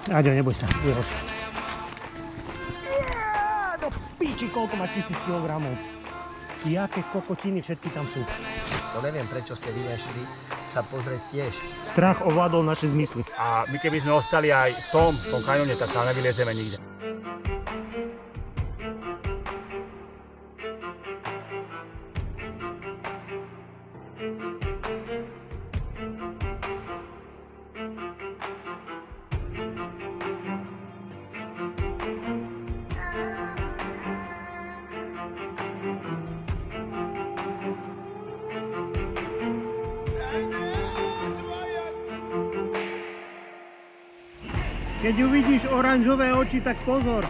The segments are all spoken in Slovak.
Aďo, neboj sa, Jeroš. Do píči, koľko má 1000 kg. Jaké kokotiny všetky tam sú. To neviem, prečo ste vynešli sa pozrieť tiež. Strach ovládol naše zmysly. A my keby sme ostali aj v tom kaňone, tak sa nevyliezeme nikde. Keď uvidíš oranžové oči, tak pozor.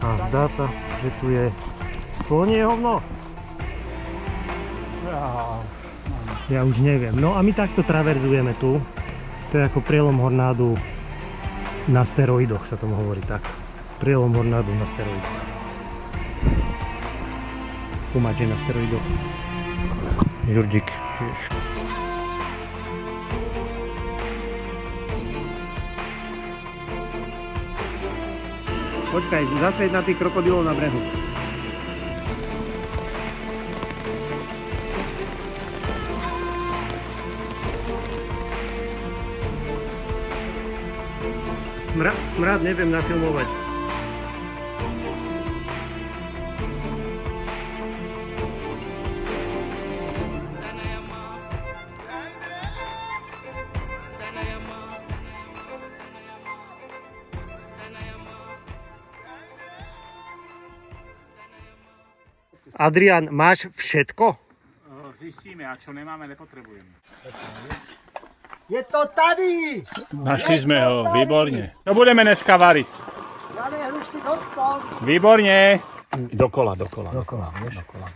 A zdá sa, že tu je slonie hovno. Ja už neviem. No a my takto traverzujeme tu. To je ako prielom hornádu na steroidoch, sa tomu hovorí tak. Prielom hornádu na steroidoch. Pomáč je na steroidoch. Jurdik tiež. Počkaj, zasvieť na tých krokodilov na brehu. Smrad neviem nafilmovať. Adrián, máš všetko? Zistíme, a čo nemáme, nepotrebujeme. Je to tady! Našli sme ho, výborne. To budeme dneska variť. Máme hrušky z octom. Výborne. Dokola. Dokola, vieš? Dokola.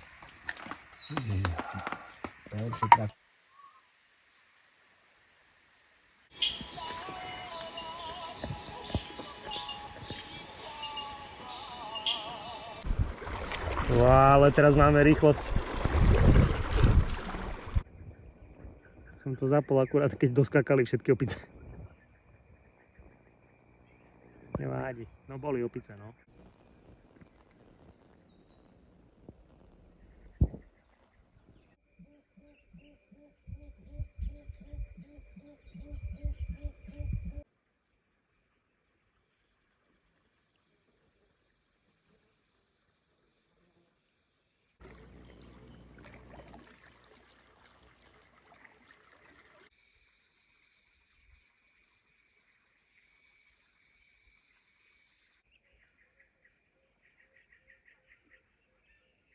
Ale teraz máme rýchlosť. Som to zapol akurát, keď doskakali všetky opice. Nevádí. No boli opice, no.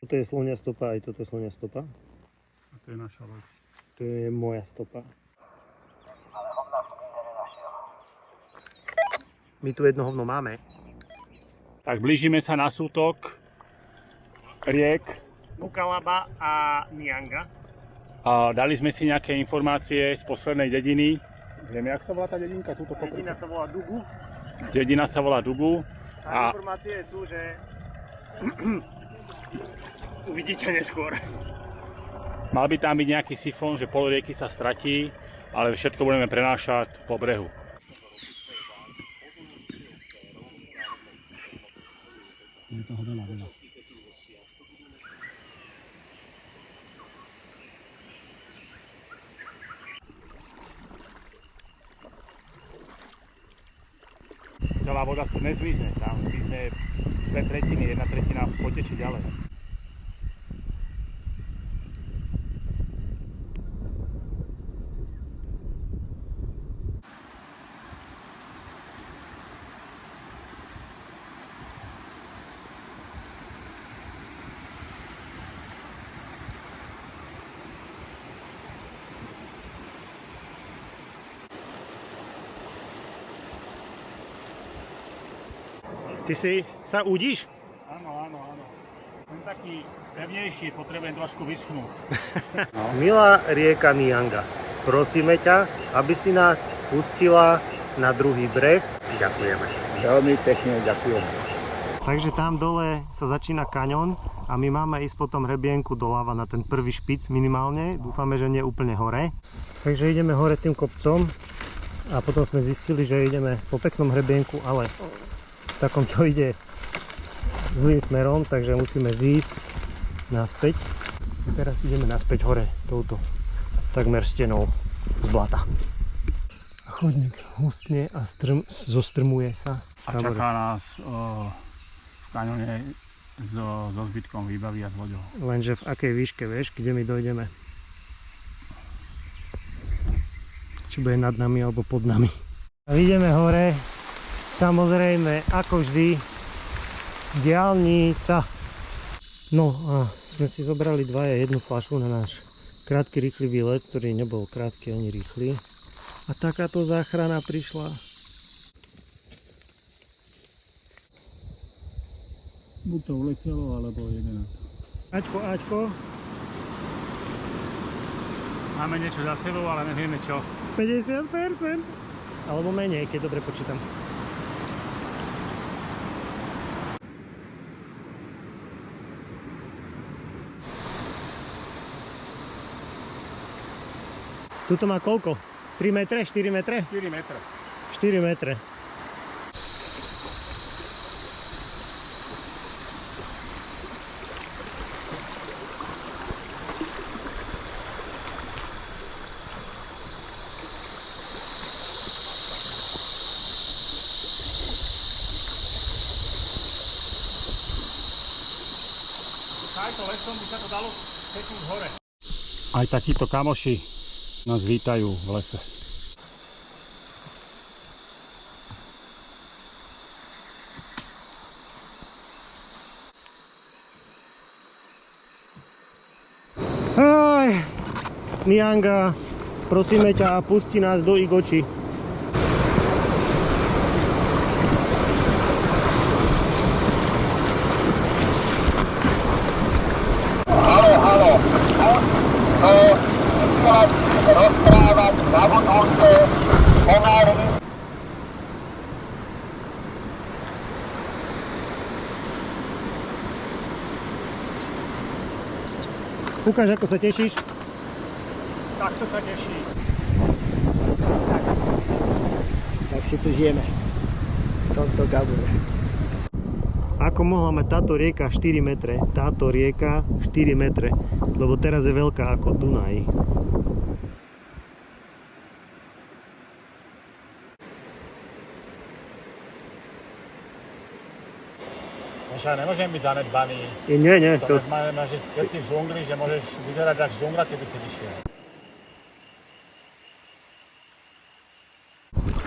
Toto je slonia stopa, aj toto je slonia stopa. A to je naša loď. To je moja stopa. My tu jedno hovno máme. Tak blížime sa na sútok riek. Mukalaba a Nyanga. A dali sme si nejaké informácie z poslednej dediny. Vieme, jak sa volá tá dedinka? Túto Dedina sa volá Dugu. Dedina sa volá Dugu. A informácie sú, že uvidíte neskôr. Mal by tam byť nejaký sifón, že pol rieky sa stratí, ale všetko budeme prenášať po brehu. Je toho veľa. Celá voda sa nezvizne, tam zvizne 2/3, 1/3 potečie ďalej. Ty si sa udíš? Áno. Som taký pevnejší, potrebujem trošku vyschnúť. Milá rieka Nyanga, prosíme ťa, aby si nás pustila na druhý breh. Ďakujeme. Veľmi pekne ďakujem. Takže tam dole sa začína kaňon A my máme ísť po tom hrebienku doľava na ten prvý špic minimálne. Dúfame, že nie úplne hore. Takže ideme hore tým kopcom. A potom sme zistili, že ideme po peknom hrebienku, ale takom, čo ide zlým smerom, takže musíme zísť naspäť. Teraz ideme naspäť hore touto takmer stenou z blata. Chodník hustne a zostrmuje sa. A čaká nás v kaňone so zbytkom výbavy a s loďou. Lenže v akej výške, vieš, kde my dojdeme? Či bude nad nami alebo pod nami. A ideme hore, samozrejme, ako vždy, diaľnica. No a sme si zobrali jednu fľašu na náš krátky rýchly výlet, ktorý nebol krátky ani rýchly. A takáto záchrana prišla. Buď to uletelo, alebo jede na to. Aťko. Máme niečo za sebou, ale nevieme čo. 50%. Alebo menej, keď dobre počítam. Tuto má koľko? 3 metre? 4 metre? 4 metre. 4 metre. Tajto lesom by sa to dalo peknúť hore. Aj takíto kamoši nás vítajú v lese. Aj, Mianga, prosíme ťa, pusti nás do Igoči. rozprávať, zabudnúť, pomáli. Ukáž, ako sa tešíš? Takto sa teší. Tak si tu žijeme v tomto Gabure. Ako mohla mať táto rieka 4 metre? Táto rieka 4 metre, lebo teraz je veľká ako Dunaj. Ja nemôžem byť zanedbaný. Nie, To znamená, že keď si v žungli, že môžeš vyzerať ako žungla, keby si vyšiel.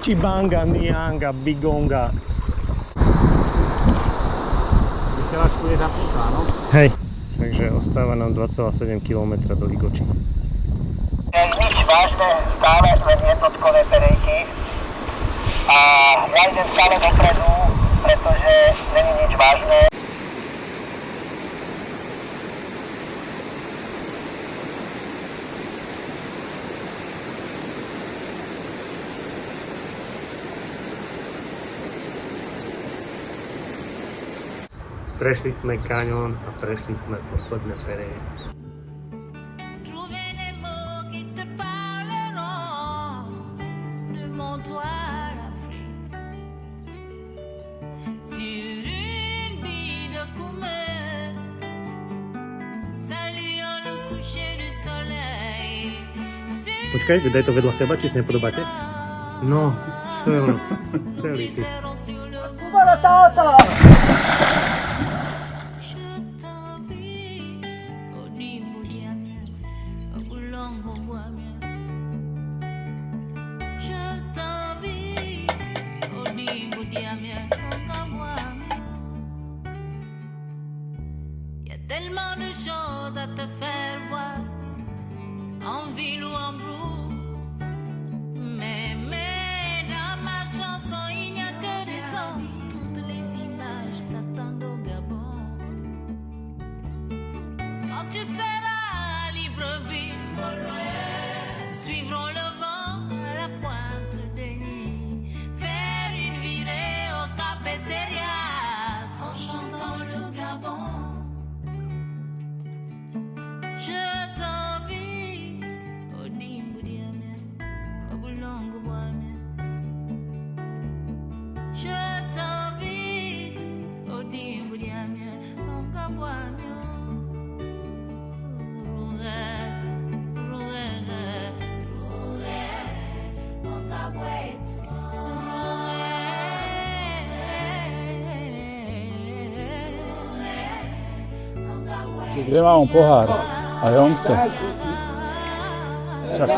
Čibanga, Nianga, Bigonga. Vysielačku je zapnutá, áno? Hej. Takže ostáva nám 2,7 km do Igoči. Nič vážne, stále len jednotkové perejky. A ja idem stále dopredu, pretože není nič vážne. Prešli sme kaňón a prešli sme posledné pereje. Trouver des mots qui te parleront de mon toit à l'Afrique. Sur une bille de coumeur, saluant le coucher du soleil. Počkaj, daj to vedľa seba, či si nepodobáte? No, čo je ono? Celý ty. Kubala táta! Tellement de choses à te faire voir, en ville ou en blues. Mais dans ma chanson, il n'y a que des sons. Toutes les images t'attendent au Gabon. Quand tu seras à Libreville, suivrons le vent à la pointe des nuits. Faire une virée au Cap Seria en chantant le Gabon. Kde mám pohár? Aj on chce. Však